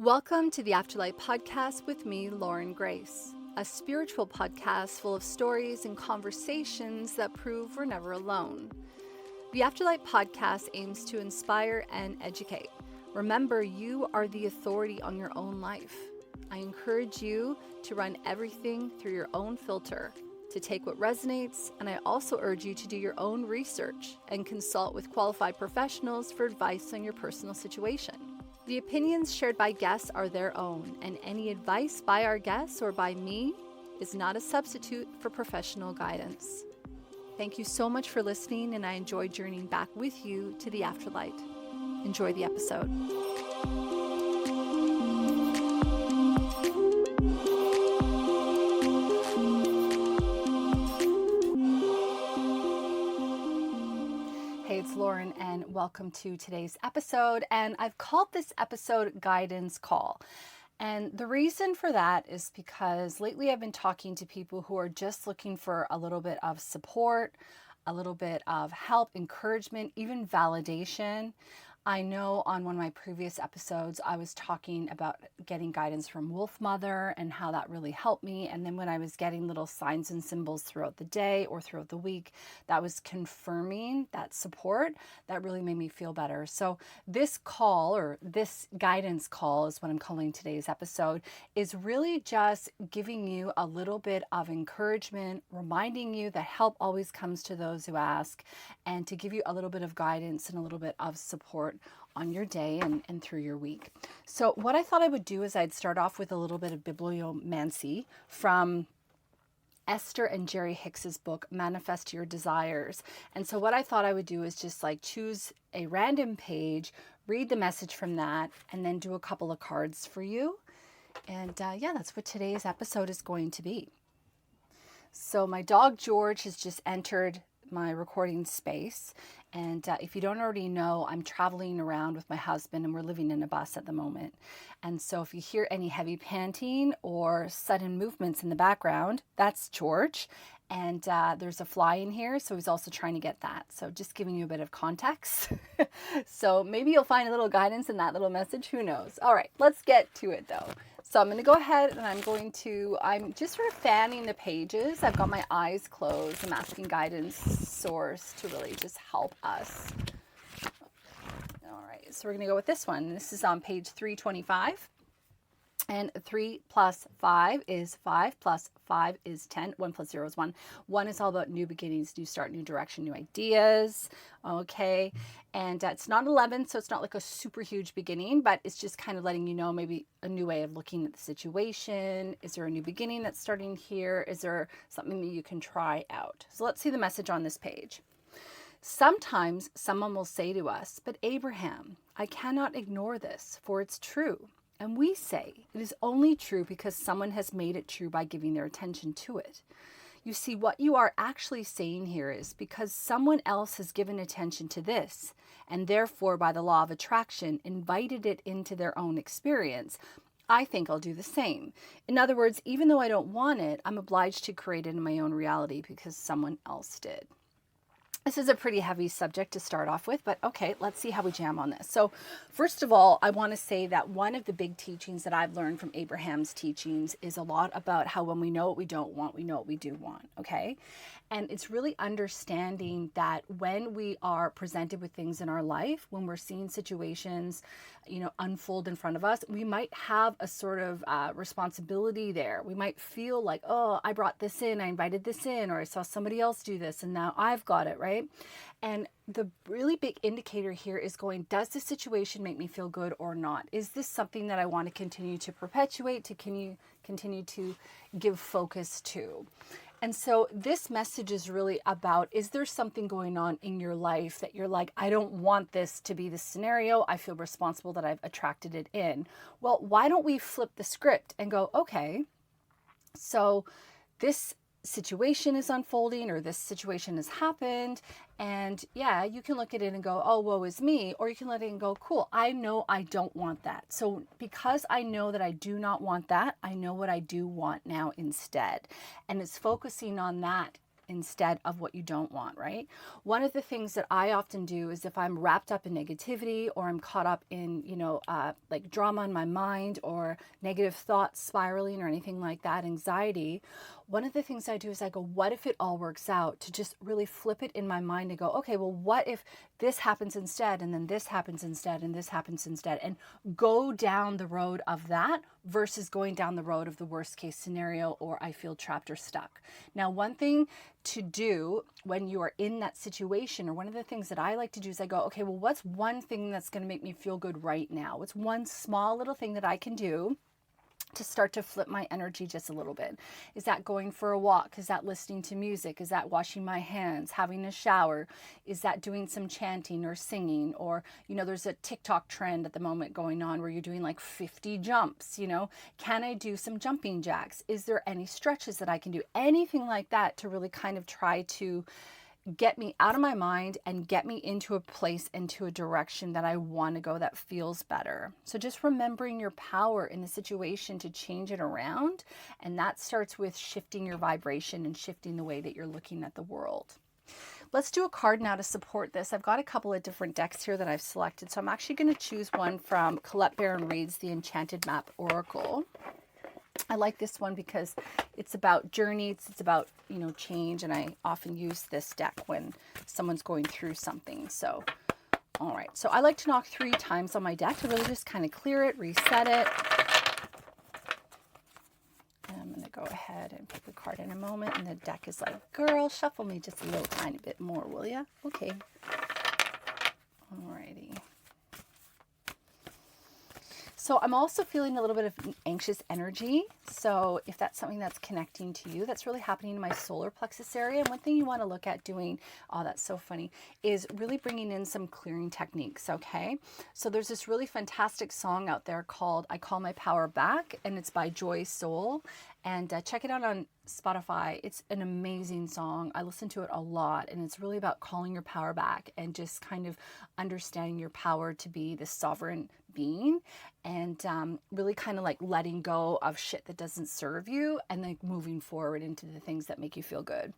Welcome to the Afterlight Podcast with me, Lauren Grace, a spiritual podcast full of stories and conversations that prove we're never alone. The Afterlight Podcast aims to inspire and educate. Remember, you are the authority on your own life. I encourage you to run everything through your own filter, to take what resonates, and I also urge you to do your own research and consult with qualified professionals for advice on your personal situation. The opinions shared by guests are their own, and any advice by our guests or by me is not a substitute for professional guidance. Thank you so much for listening, and I enjoy journeying back with you to the afterlight. Enjoy the episode. Hey, it's Lauren, and welcome to today's episode. And I've called this episode Guidance Call. And the reason for that is because lately I've been talking to people who are just looking for a little bit of support, a little bit of help, encouragement, even validation. I know on one of my previous episodes, I was talking about getting guidance from Wolf Mother and how that really helped me. And then when I was getting little signs and symbols throughout the day or throughout the week, that was confirming that support. That really made me feel better. So this call, or this guidance call is what I'm calling today's episode, is really just giving you a little bit of encouragement, reminding you that help always comes to those who ask, and to give you a little bit of guidance and a little bit of support on your day and through your week. So what I thought I would do is I'd start off with a little bit of bibliomancy from Esther and Jerry Hicks's book, Manifest Your Desires. And so what I thought I would do is just choose a random page, read the message from that, and then do a couple of cards for you. And that's what today's episode is going to be. So my dog George has just entered my recording space. And if you don't already know, I'm traveling around with my husband and we're living in a bus at the moment. And so if you hear any heavy panting or sudden movements in the background, that's George. And there's a fly in here, so he's also trying to get that. So just giving you a bit of context. So maybe you'll find a little guidance in that little message. Who knows? All right, let's get to it though. So I'm going to go ahead and I'm just sort of fanning the pages. I've got my eyes closed. I'm asking guidance source to really just help us. All right, so we're going to go with this one. This is on page 325. And 3 plus 5 is 5, plus 5 is 10. 1 plus 0 is 1. 1 is all about new beginnings, new start, new direction, new ideas. Okay. And it's not 11, so it's not like a super huge beginning, but it's just kind of letting you know maybe a new way of looking at the situation. Is there a new beginning that's starting here? Is there something that you can try out? So let's see the message on this page. Sometimes someone will say to us, "But Abraham, I cannot ignore this, for it's true." And we say it is only true because someone has made it true by giving their attention to it. You see, what you are actually saying here is because someone else has given attention to this, and therefore by the law of attraction invited it into their own experience, I think I'll do the same. In other words, even though I don't want it, I'm obliged to create it in my own reality because someone else did. This is a pretty heavy subject to start off with, but okay, let's see how we jam on this. So first of all, I want to say that one of the big teachings that I've learned from Abraham's teachings is a lot about how when we know what we don't want, we know what we do want, okay? And it's really understanding that when we are presented with things in our life, when we're seeing situations, unfold in front of us, we might have a sort of responsibility there. We might feel like, oh, I brought this in, I invited this in, or I saw somebody else do this, and now I've got it, right? And the really big indicator here is going, does this situation make me feel good or not? Is this something that I want to continue to perpetuate, to continue to give focus to? And so this message is really about, is there something going on in your life that you're like, I don't want this to be the scenario. I feel responsible that I've attracted it in. Well, why don't we flip the script and go, okay, so this situation is unfolding, or this situation has happened, and yeah, you can look at it and go, oh, woe is me, or you can let it and go, cool, I know I don't want that. So because I know that I do not want that, I know what I do want now instead. And it's focusing on that instead of what you don't want, right? One of the things that I often do is if I'm wrapped up in negativity or I'm caught up in, like drama in my mind or negative thoughts spiraling or anything like that, anxiety, one of the things I do is I go, what if it all works out? To just really flip it in my mind and go, okay, well, what if this happens instead, and then this happens instead, and this happens instead, and go down the road of that versus going down the road of the worst case scenario, or I feel trapped or stuck. Now, one thing to do when you are in that situation, or one of the things that I like to do is I go, okay, well, what's one thing that's going to make me feel good right now? What's one small little thing that I can do to start to flip my energy just a little bit? Is that going for a walk? Is that listening to music? Is that washing my hands, having a shower? Is that doing some chanting or singing? Or, there's a TikTok trend at the moment going on where you're doing like 50 jumps, Can I do some jumping jacks? Is there any stretches that I can do? Anything like that to really kind of try to get me out of my mind and get me into a place, into a direction that I want to go that feels better. So just remembering your power in the situation to change it around. And that starts with shifting your vibration and shifting the way that you're looking at the world. Let's do a card now to support this. I've got a couple of different decks here that I've selected. So I'm actually going to choose one from Colette Baron-Reid's The Enchanted Map Oracle. I like this one because it's about journeys, it's about, change, and I often use this deck when someone's going through something. So, all right. So I like to knock 3 times on my deck to really just kind of clear it, reset it. And I'm going to go ahead and pick a card in a moment, and the deck is like, girl, shuffle me just a little tiny bit more, will ya? Okay. All righty. So I'm also feeling a little bit of anxious energy. So if that's something that's connecting to you, that's really happening in my solar plexus area. And one thing you want to look at doing, oh, that's so funny, is really bringing in some clearing techniques, okay? So there's this really fantastic song out there called I Call My Power Back, and it's by Joy Soul. And check it out on Spotify. It's an amazing song. I listen to it a lot, and it's really about calling your power back and just kind of understanding your power to be this sovereign being, and really kind of like letting go of shit that doesn't serve you and like moving forward into the things that make you feel good.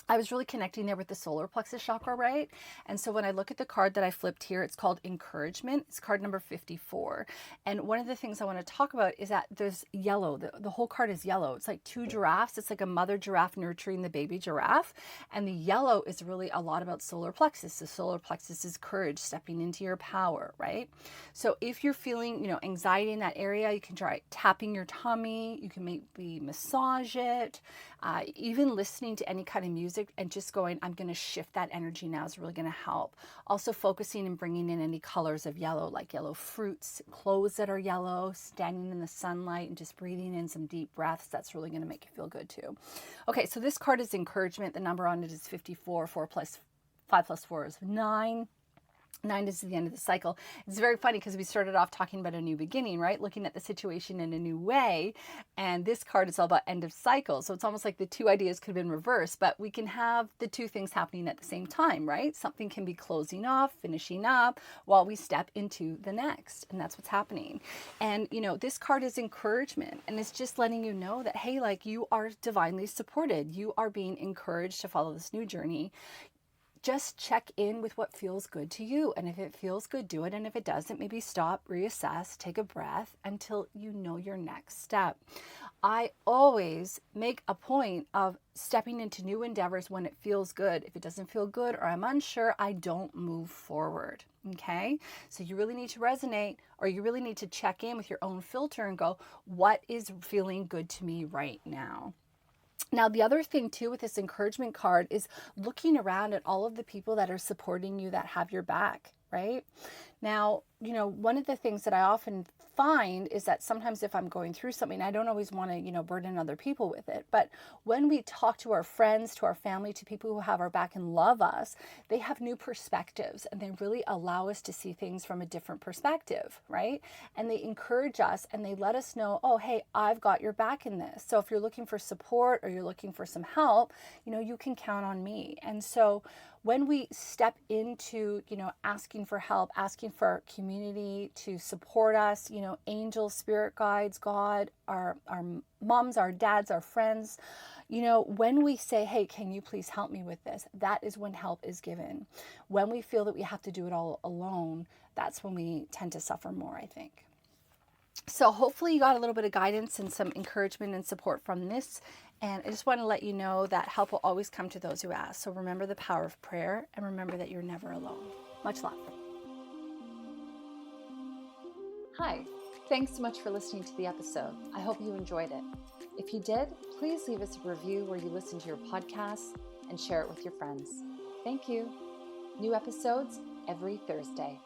I was really connecting there with the solar plexus chakra, right? And so when I look at the card that I flipped here, it's called Encouragement. It's card number 54. And one of the things I want to talk about is that there's yellow. The whole card is yellow. It's like 2 giraffes. It's like a mother giraffe nurturing the baby giraffe. And the yellow is really a lot about solar plexus. The solar plexus is courage, stepping into your power, right? So if you're feeling, anxiety in that area, you can try tapping your tummy. You can maybe massage it. Even listening to any kind of music and just going, I'm going to shift that energy now is really going to help. Also focusing and bringing in any colors of yellow, like yellow fruits, clothes that are yellow, standing in the sunlight and just breathing in some deep breaths. That's really going to make you feel good too. Okay, so this card is Encouragement. The number on it is 54. 5 plus 4 is 9. 9 is the end of the cycle. It's very funny because we started off talking about a new beginning, right? Looking at the situation in a new way. And this card is all about end of cycle. So it's almost like the 2 ideas could have been reversed, but we can have the 2 things happening at the same time, right? Something can be closing off, finishing up while we step into the next. And that's what's happening. And, this card is Encouragement. And it's just letting you know that, hey, like you are divinely supported. You are being encouraged to follow this new journey. Just check in with what feels good to you. And if it feels good, do it. And if it doesn't, maybe stop, reassess, take a breath until you know your next step. I always make a point of stepping into new endeavors when it feels good. If it doesn't feel good or I'm unsure, I don't move forward. Okay? So you really need to resonate, or you really need to check in with your own filter and go, what is feeling good to me right now? Now, the other thing too with this Encouragement card is looking around at all of the people that are supporting you, that have your back, right? Now, one of the things that I often find is that sometimes if I'm going through something, I don't always want to, burden other people with it. But when we talk to our friends, to our family, to people who have our back and love us, they have new perspectives and they really allow us to see things from a different perspective, right? And they encourage us and they let us know, oh, hey, I've got your back in this. So if you're looking for support or you're looking for some help, you can count on me. And so when we step into, asking for help, asking for our community to support us, angels, spirit guides, God, our moms, our dads, our friends, when we say, hey, can you please help me with this? That is when help is given. When we feel that we have to do it all alone, that's when we tend to suffer more, I think. So hopefully you got a little bit of guidance and some encouragement and support from this. And I just want to let you know that help will always come to those who ask. So remember the power of prayer and remember that you're never alone. Much love. Hi, thanks so much for listening to the episode. I hope you enjoyed it. If you did, please leave us a review where you listen to your podcasts and share it with your friends. Thank you. New episodes every Thursday.